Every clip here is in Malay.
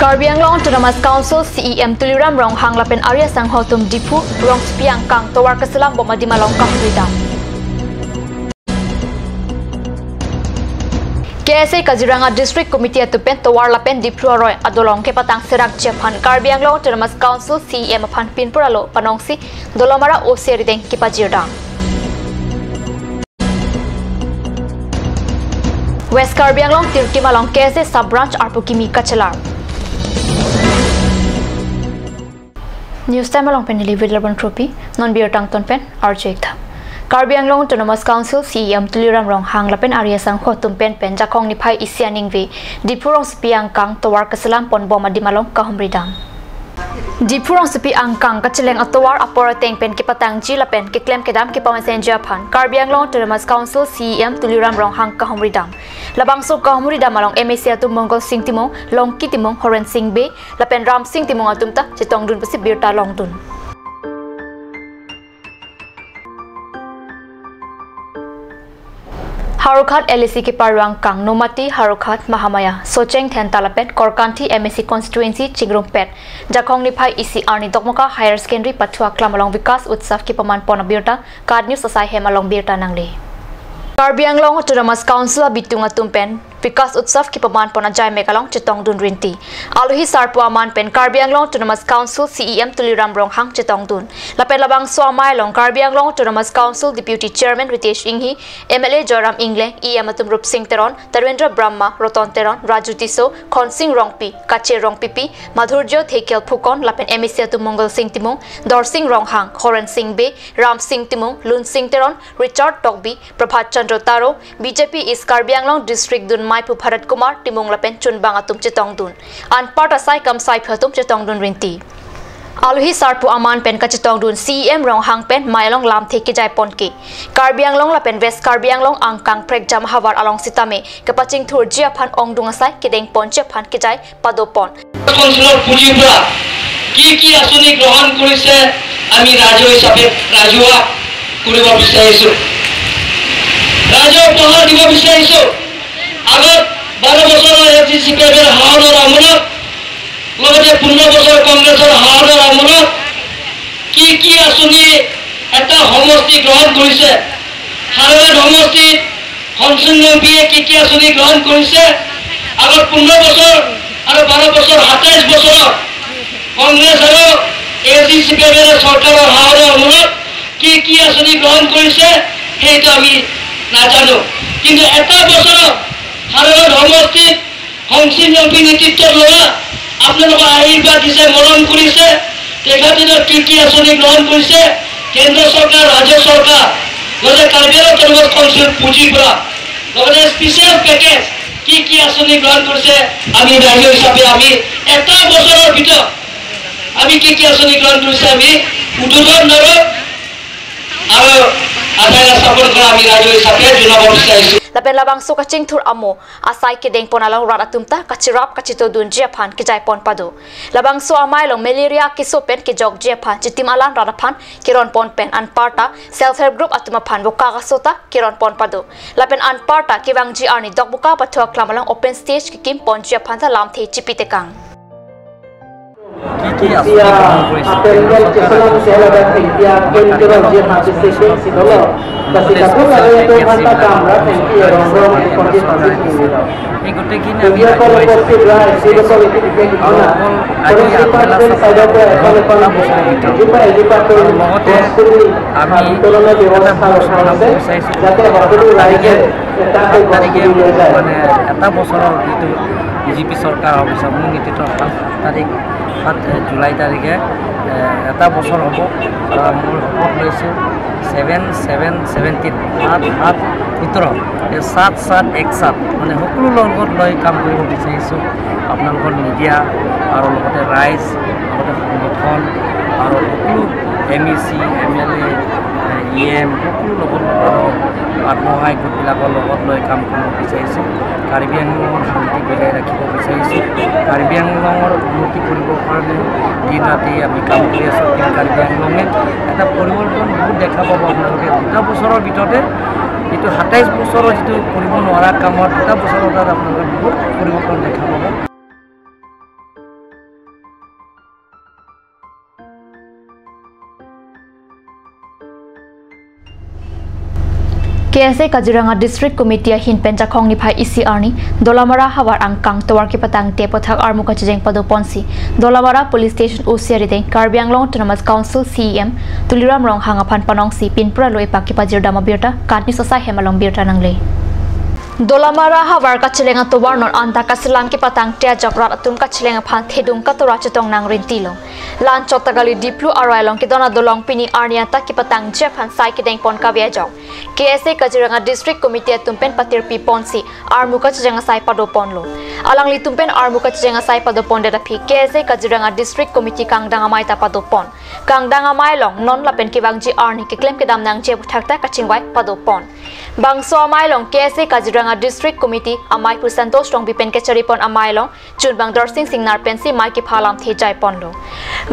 Karbi Anglong Autonomous Council CEM Tuliram Rong Hanglapen Area Sanghotum Dipu Rong Spiang Kang Tawar Kasalam Bomadi Malong Kahridam KSA Kaziranga District Committee Atupen Tawar Lapen Dipu Roy Adolong Kepatang Serak Japan Karbi Anglong Autonomous Council CEM Pan Pinpuralo Panongsi Dolomara Oserideng Kipajirdang West Karbi Anglong Tirki Malong KSA Sub Branch Arpukimi Kachalar News time along pen delivered Laban Trophy, non beer tang ton pen, RJ. Karbi Anglong Autonomous Council CEM Tuliram Rong Hanglapen Area Sang Hotum Pen Pen Jakong Nipai Isianing V, Dipurong Spiang Kang Tawar Kasalam Pon Boma di Malong Kahumridam. Dipurong Spiang Kang Kacheleng Atawar Aporateng Pen Kipatang Jilapen Kiklem Kedam Kipamasen Japan, Karbi Anglong Autonomous Council CEM Tuliram Rong Hang Kahumridam. Labang so Kahumridam Malong MSC Atum Mongol Sing Timong, Long Kitimong, Horen Sing Bay, Lapen Ram Sing Timong Atumta, Chitong Dun Pasib Birta Long Dun. Harukat LSC Kiparwang Kang Nomati Harukat Mahamaya Socheng Ten Talapet Korkanti MSC Constituency Chingrumpet Jakong Nipai Isi Arni Dokmoka Higher Secondary Patua Klamalong Vikas Utsaf Kipaman Ponabirta Card News Asai Hemalong Birta Nangli Karbi Anglong Autonomous Council Bitunga Tumpen Vikas Utsaf Kipaman Ponajai Mekalong Chitong Dun Rinti Aluhi Sarpuaman Pen Karbi Anglong Autonomous Council CEM Tuliram Rong Hang Chitong Dun Lapen Labang Soamai Long Karbi Anglong Autonomous Council Deputy Chairman Ritesh Inghi MLA Joram Ingle EM Atum Rup Singh Teron Tarwendra Brahma Roton Teron Raju Tiso Khonsing Rongpi Kache Rongpipi Madhurjo Thekel Phukon Lapen MSC Atum Mongol Singh Timong Dor Singh Rong Hang Horen Singh Be Ram Singh Timong Lun Singh Teron Richard Tokbi Prabhat Chandra Taro BJP is Karbi Anglong District Dun Maipu Bharat Kumar Timong Lapen Chunbang Atum Chitong Dun An Part Asai Kam Sai Phatum Chitong Dun Rinti Aluhi Sarpu Aman Pen Kachitong Dun CEM Rong Hang Pen Mailong Lam Theke Jai Ponke Karbi Anglong Lapen West Karbi Anglong Angkang Prek Jam Hawar Along Sitame Kapaching Thur Jia Phan Ong Dung Asai Kedeng Ponche Phan Kejai Padopon Councilor Pujibra কি আসনি গ্রহণ করেছে আমি রাজ্য হিসাবে রাজুয়া কৰিব বিচাৰিছো রাজ্য উপহার দিব বিচাৰিছো আগত 12 বছৰৰ এজিচিকেৰ হাওৰৰ আমলত লগতে 15 বছৰ কংগ্ৰেছৰ হাওৰৰ আমলত কি আসনি এটা সমষ্টি গ্ৰহণ কৰিছে হাওৰৰ সমষ্টি সংসদীয় কি আসনি গ্ৰহণ কৰিছে আগত 15 বছৰ আৰু 12 বছৰ 27 বছৰ কংগ্ৰেছ আৰু এজিচিকেৰ চৰকাৰৰ হাওৰৰ আমলত কি আসনি গ্ৰহণ কৰিছে সেইটো আমি নাজানো কিন্তু এটা বছৰ হাওৰৰ সমষ্টি সংসদীয় নেতৃত্ব লোৱা আপোনালোকৰ আশীৰ্বাদ দিছে মৰম কৰিছে তেখেতৰ কি আসনি গ্ৰহণ কৰিছে কেন্দ্ৰ চৰকাৰ ৰাজ্য চৰকাৰ লগতে কাৰ্বি আংলং অটোনমাছ কাউন্সিল পুঁজিৰ পৰা লগতে স্পেচিয়েল পেকেজ কি আসনি গ্ৰহণ কৰিছে আমি ৰাজ্য হিচাপে আমি এটা বছৰৰ ভিতৰত আমি কি আসনি গ্ৰহণ কৰিছে আমি উদ্বোধন নৰো আৰু আধাৰা সাপোৰ্ট কৰা আমি ৰাজ্য হিচাপে জনাব বিচাৰিছো Lapen labang so kaching thur amo asai kedeng ponalong raratumta kachirap kachito dun Japan kijai pon pado labang so amai long malaria kisopen ke jog Japan chitim alan rarapan kiron pon pen an parta self help group atuma phan boka gasota kiron pon pado lapen an parta kibang ji arni dokbuka pathwa klamalong open stage kikim pon Japan tha lam the chipitekang BJP চৰকাৰ অৱশ্যে মোৰ নেতৃত্বত 7 জুলাই তাৰিখে এটা বছৰ হ'ব মোৰ শপত লৈছোঁ 7/7/17 7 ভিতৰত 7/7/17 মানে সকলো লগত লৈ কাম কৰিব বিচাৰিছোঁ আপোনালোকৰ মিডিয়া আৰু লগতে ৰাইজ লগতে সংগঠন আৰু সকলো MEC MLA EM সকলো লগত আত্মসহায়ক গোটবিলাকৰ লগত লৈ কাম কৰিব বিচাৰিছোঁ কাৰ্বি আংলঙৰ শান্তি বজাই ৰাখিব বিচাৰিছোঁ কাৰ্বি আংলঙৰ উন্নতি কৰিবৰ কাৰণে দিন ৰাতি আমি কাম কৰি আছোঁ কাৰ্বি আংলঙে এটা পৰিৱৰ্তন বহুত দেখা পাব আপোনালোকে 2 বছৰৰ ভিতৰতে এইটো 27 বছৰৰ যিটো কৰিব নোৱাৰা কামত 2 বছৰৰ তাত আপোনালোকে বহুত পৰিৱৰ্তন দেখা পাব KSA Kaziranga District Committee hin penjakong ni phai ECR ni Dolamara hawar ang kang tawar ki patang te pothak armu ka chejeng pado ponsi Dolamara Police Station Usiari te Karbi Anglong Autonomous Council CEM Tuliram rong hangaphan panong si pinpura loi pakki pajir dama birta katni sosai hemalong birta nangle Dolamara hawar ka chelenga towar non anta ka silam ki patang tia jakrat atun ka chelenga phan thedung ka tora chetong nang rintilo lan choktagali diplu arailong ki dona dolong pini arniata ki patang jephan sai ki deng pon ka bia jong KSA Kaziranga District Committee tumpen patir pi ponsi armu ka chelenga sai pado ponlo alang li tumpen armu ka chelenga sai pado pon de phi KSA Kaziranga District Committee kangdanga mai ta pado pon kangdanga mai long non lapen ki bangji arni ki klem ki dam nang je thakta ka chingwai pado pon bangso mai long KSA Kaziranga District Committee amai pu santos tong bipen ke charipon amai long chun bang dorsing singnar pensi mai ki phalam the jai pon lo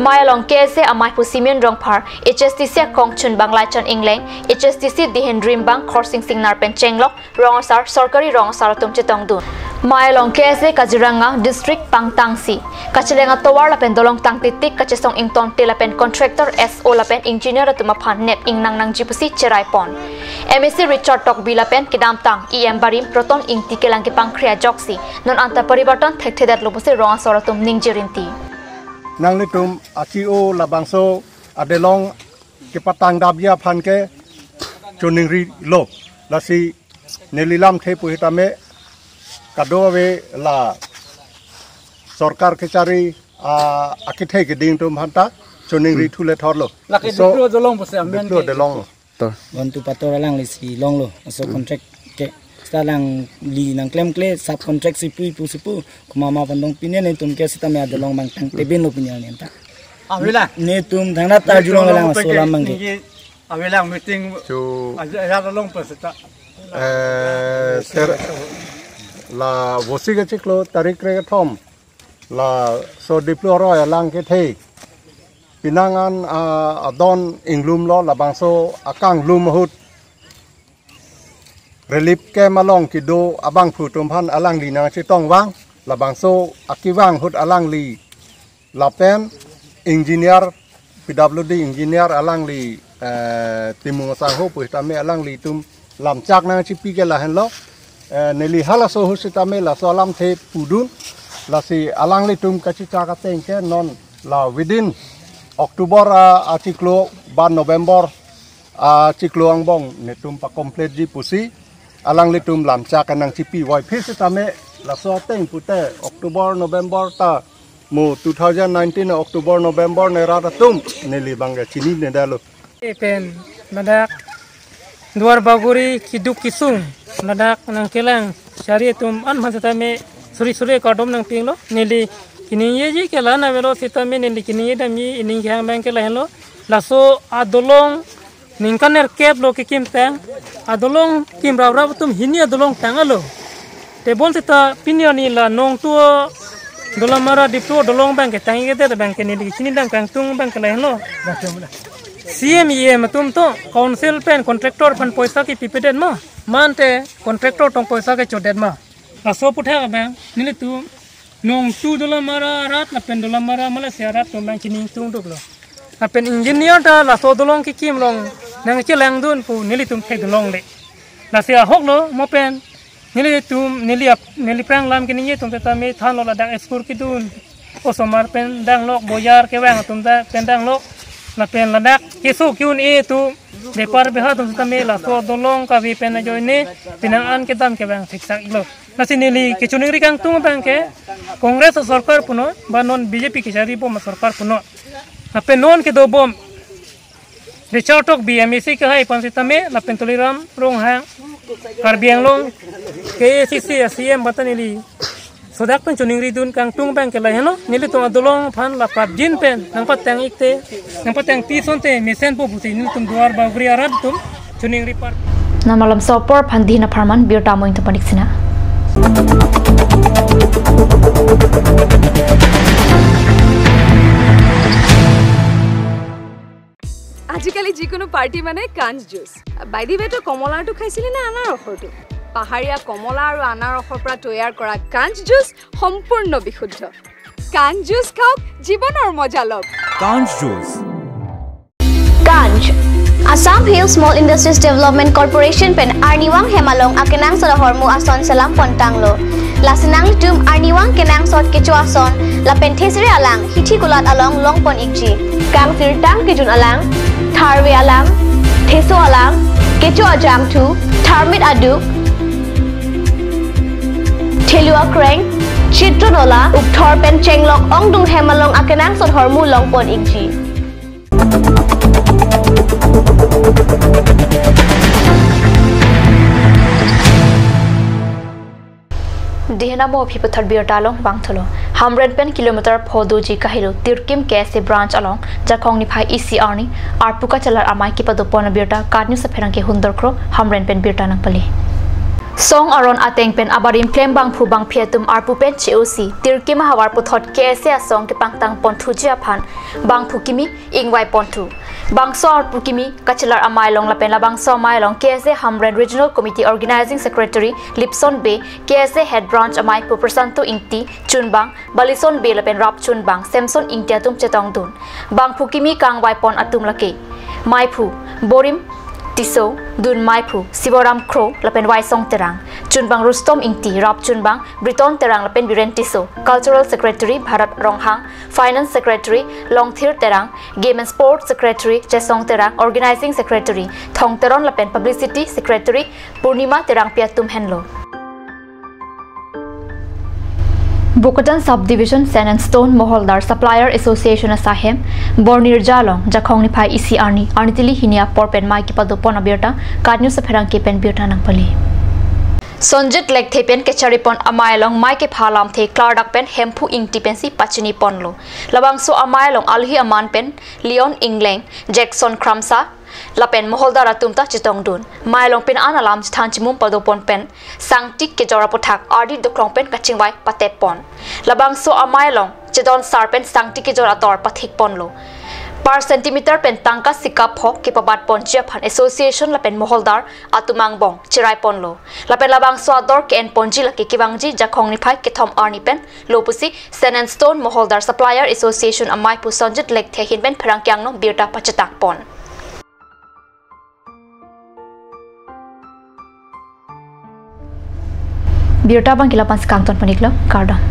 mai long KSA amai pu simen rong phar HSTC kong chun bang lai chan ingleng HSTC dihen dream bang khorsing singnar pen chenglok rongsar sorkari rongsar tum chitong du mai long KSA Kaziranga District pangtangsi kachelenga towar la pen dolong tang titik kachesong ington te la pen contractor SO la pen engineer atuma phan net ing nang nang jipusi cherai pon MSc Richard Tok bila pen kidam tang EM barim proton ing tikelang ki pangkhria joksi non anta paribarton thekthedat lobose ronga soratum ningjirinti nang litum akio labangso adelong ki patang dabia phan ke chuningri lo lasi nelilam the puhitame kadowe la sarkar ke cari akithe ke ding tum hanta chuningri thule thorlo so dolong bose amen ke dolong bantu patora lang li si long lo so contract ke stalang li nang claim kle subcontract sipu kumama pandong pinya ne tum ke sita me adolong mang tang teben lo pinya ne ta awela ne tum thangna ta julong lang so lam mang ke awela meeting chu aja dolong pasita ser la vosi ke chiklo tarik re thom la so diploro lang ke the pinangan adon inglum lo labangso akang lum hut relief ke malong kido abang phutum phan alang li na chitong wang labangso akiwang hut alang li lapen engineer PWD engineer alang li timung sang ho puitame alang li tum lam chak na chi pi ke la hen lo neli hala so hu sitame la so lam the pudun la si alang li tum ka chi cha ka teng ke non la within Oktober artiklo ban November artiklo ang bong netum pa complete ji pusi alang litum lamcha kanang chipi wai phis tame la so teng pute Oktober November ta mo 2019 Oktober November ne ra tum neli bangga chini ne dalo pen nadak duar baguri kiduk kisung nadak nang kelang syari tum an masatame suri kadom nang pinglo neli kini ye ji kela na velo sitame neli kini ye dami ining hang bang kela hello laso adolong ningkaner kep lo kikim tang adolong kim raw tum hini adolong tangalo tebol sita pinyani la nong tuo dolamara dipto dolong bang ke tangi ke bang ke neli kini dang kang tung bang kela hello CM tum to council pen contractor pen poisa ki pipeden ma mante contractor tong poisa ke chodet ma laso putha bang nili tu nong tu dolamara rat la pen dolamara Malaysia rat tong bang kini tung dok lo la pen engineer ta la so dolong ki kim long nang chelang dun pu nili tum thek dolong le la sia hok lo mo pen nili prang lam kini ye tum ta me than lo la dak export ki dun o somar pen dang lok boyar ke wang tum da pen dang lok la pen la dak kisu kyun e tu depar beha tum ta me la so dolong ka vi pen jo ne pinang an ke dam ke bang thik sak lo la sinili ke chuning ri kang tung bang ke Kongres sarkar puno banon BJP ki jari bom sarkar puno ape non ke do bom Richard Tok BMC ke hai pansitame lapen tuliram rong hang Karbi Anglong KCC CM batanili sodak pen chuning ridun kang tung bang ke la heno nili to adolong phan la prabjin pen nang patang ikte nang patang tisonte mesen po buti nil tum duar bagri arad tum chuning ri par na malam sopor phandina pharman biota moin to paniksina আজিকালি যিকোনো পাৰ্টি মানে কাঞ্জ juice by the ৱে তো কমলাটো খাইছিলি না আনাৰ ৰসটো পাহাৰীয়া কমলা আৰু আনাৰ ৰসৰ পৰা তৈয়াৰ কৰা কাঞ্জ জুচ সম্পূৰ্ণ বিশুদ্ধ কাঞ্জ জুচ খাওক জীৱনৰ মজা লওক কাঞ্জ জুচ কাঞ্জ Assam Hill Small Industries Development Corporation pen Arniwang Hemalong akenang sa hormu ason salam pontanglo. Lasenang litum Arniwang kenang sot kecu ason la penthesre alang hithi kulat along longpon ikji. Kang sirtang kijun alang, tharwe alang, theso alang, kecu ajam tu, tharmit adu, thelua kreng, chitronola, ukthor pen chenglok ongdung Hemalong akenang sot hormu longpon ikji. Dihenamo piputar biota along bangtholo. Hamren pen kilometer phodoji kahilo tirkim kese branch along jakong ni phai ECR ni arpuka chalar amai ki padopona biota kadnyu sa pherang ke hundor kro hamren pen biota nang pali. Song aron ateng pen abarim klem bang phu bang phietum arpu pen choc tirkim hawar puthot kese asong ke pangtang ponthu jia phan bang phu kimi ingwai ponthu bangso arpu kimi kachalar amai long la pen la bangso amai long kese hamren regional committee organizing secretary lipson bay kese head branch amai pu prasanto ingti chunbang balison bay la pen rap chunbang samson ingtia tum chetong dun bang phu kimi kangwai pon atum lake mai phu borim tiso dun maipu siboram kro lapen wai song terang chunbang rustom ingti rap chunbang briton terang lapen biren tiso cultural secretary bharat ronghang finance secretary longthir terang game and sport secretary chesong terang organizing secretary thongteron lapen publicity secretary purnima terang piatum henlo Bukatan Subdivision Sand and Stone Moholdar Supplier Association Asahem Bornir Jalong Jakong Nipai ECR ni Arnitili Hinia Porpen Mai ki padopon abirta kadnyu sa pherang ke pen birta nang pali Sonjit lek thepen ke charipon amailong mai ke phalam the clardak pen hemphu ingtipensi pachini ponlo labang so amailong alhi aman pen Leon Ingleng Jackson Kramsa lapen moholdar atumta chitong dun mailong pen analam sthan chimum padopon pen sangtik ke jora pothak ardi dokrong pen kachingwai patep pon labang so amailong chedon sarpen sangtik ke jora tor pathik ponlo par centimeter pen tangka sikap ho ke pabat pon japhan association lapen moholdar atumang bong chirai ponlo lapen labang so ador ke en ponji laki kibangji jakhong ni phai ke thom arni pen lopusi sand and stone moholdar supplier association amai pu sonjit lek the hin pen phrang kyang no birta pachatak pon Biota bang kilapan sekangton paniklo kardam